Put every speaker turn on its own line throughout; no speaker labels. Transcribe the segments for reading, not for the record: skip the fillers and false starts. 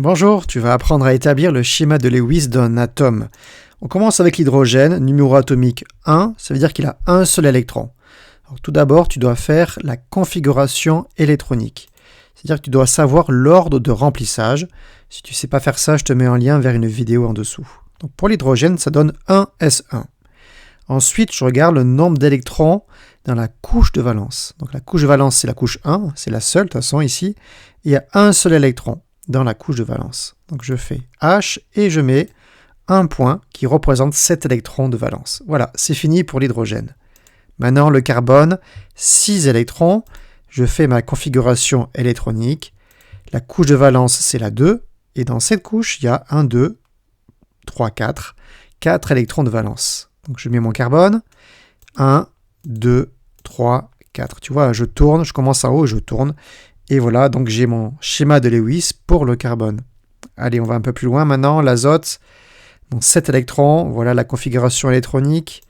Bonjour, tu vas apprendre à établir le schéma de Lewis d'un atome. On commence avec l'hydrogène, numéro atomique 1, ça veut dire qu'il a un seul électron. Alors, tout d'abord, tu dois faire la configuration électronique. C'est-à-dire que tu dois savoir l'ordre de remplissage. Si tu ne sais pas faire ça, je te mets un lien vers une vidéo en dessous. Donc, pour l'hydrogène, ça donne 1s1. Ensuite, je regarde le nombre d'électrons dans la couche de valence. Donc la couche de valence, c'est la couche 1, c'est la seule de toute façon ici. Il y a un seul électron dans la couche de valence. Donc je fais H et je mets un point qui représente 7 électrons de valence. Voilà, c'est fini pour l'hydrogène. Maintenant, le carbone, 6 électrons. Je fais ma configuration électronique. La couche de valence, c'est la 2. Et dans cette couche, il y a 1, 2, 3, 4. 4 électrons de valence. Donc je mets mon carbone. 1, 2, 3, 4. Tu vois, je tourne, je commence en haut et je tourne. Et voilà, donc j'ai mon schéma de Lewis pour le carbone. Allez, on va un peu plus loin maintenant. L'azote, donc 7 électrons. Voilà la configuration électronique.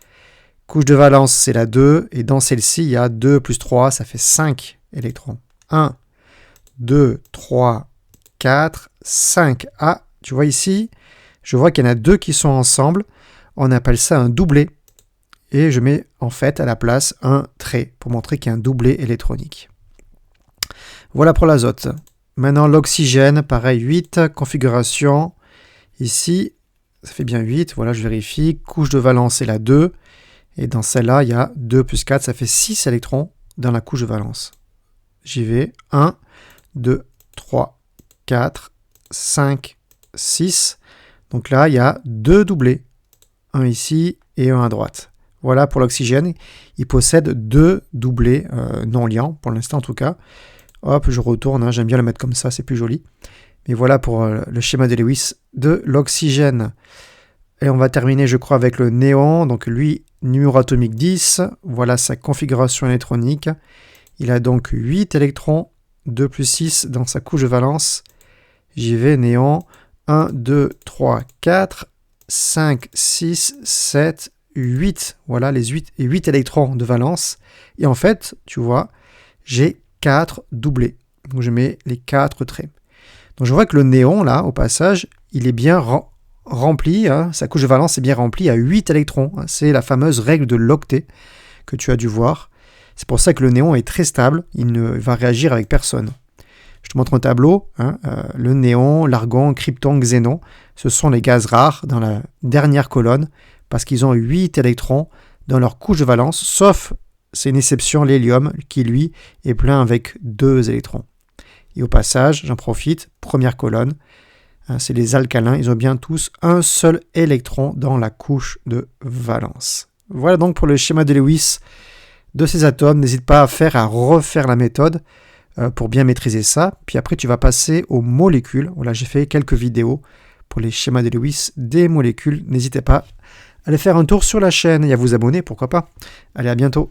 Couche de valence, c'est la 2. Et dans celle-ci, il y a 2 plus 3, ça fait 5 électrons. 1, 2, 3, 4, 5. Ah, tu vois ici, je vois qu'il y en a 2 qui sont ensemble. On appelle ça un doublet. Et je mets en fait à la place un trait pour montrer qu'il y a un doublet électronique. Voilà pour l'azote. Maintenant l'oxygène, pareil, 8, configuration. Ici, ça fait bien 8, voilà, je vérifie. Couche de valence, c'est la 2. Et dans celle-là, il y a 2 plus 4, ça fait 6 électrons dans la couche de valence. J'y vais. 1, 2, 3, 4, 5, 6. Donc là, il y a 2 doublés. Un ici et un à droite. Voilà pour l'oxygène. Il possède 2 doublés non liants, pour l'instant en tout cas. Hop, je retourne, hein, j'aime bien le mettre comme ça, c'est plus joli. Mais voilà pour le schéma de Lewis de l'oxygène. Et on va terminer, je crois, avec le néon. Donc lui, numéro atomique 10. Voilà sa configuration électronique. Il a donc 8 électrons, 2 plus 6 dans sa couche de valence. J'y vais, néon. 1, 2, 3, 4, 5, 6, 7, 8. Voilà les 8 électrons de valence. Et en fait, tu vois, j'ai 4 doublés. Donc je mets les 4 traits. Donc je vois que le néon, là, au passage, il est bien rempli. Hein, sa couche de valence est bien remplie à 8 électrons. Hein, c'est la fameuse règle de l'octet que tu as dû voir. C'est pour ça que le néon est très stable. Il ne va réagir avec personne. Je te montre un tableau. Hein, le néon, l'argon, krypton, xénon, ce sont les gaz rares dans la dernière colonne parce qu'ils ont 8 électrons dans leur couche de valence, sauf, c'est une exception, l'hélium, qui lui est plein avec 2 électrons. Et au passage, j'en profite, première colonne, hein, c'est les alcalins, ils ont bien tous un seul électron dans la couche de valence. Voilà donc pour le schéma de Lewis de ces atomes. N'hésite pas à refaire la méthode pour bien maîtriser ça. Puis après, tu vas passer aux molécules. Voilà, j'ai fait quelques vidéos pour les schémas de Lewis des molécules. N'hésitez pas à aller faire un tour sur la chaîne et à vous abonner, pourquoi pas. Allez, à bientôt.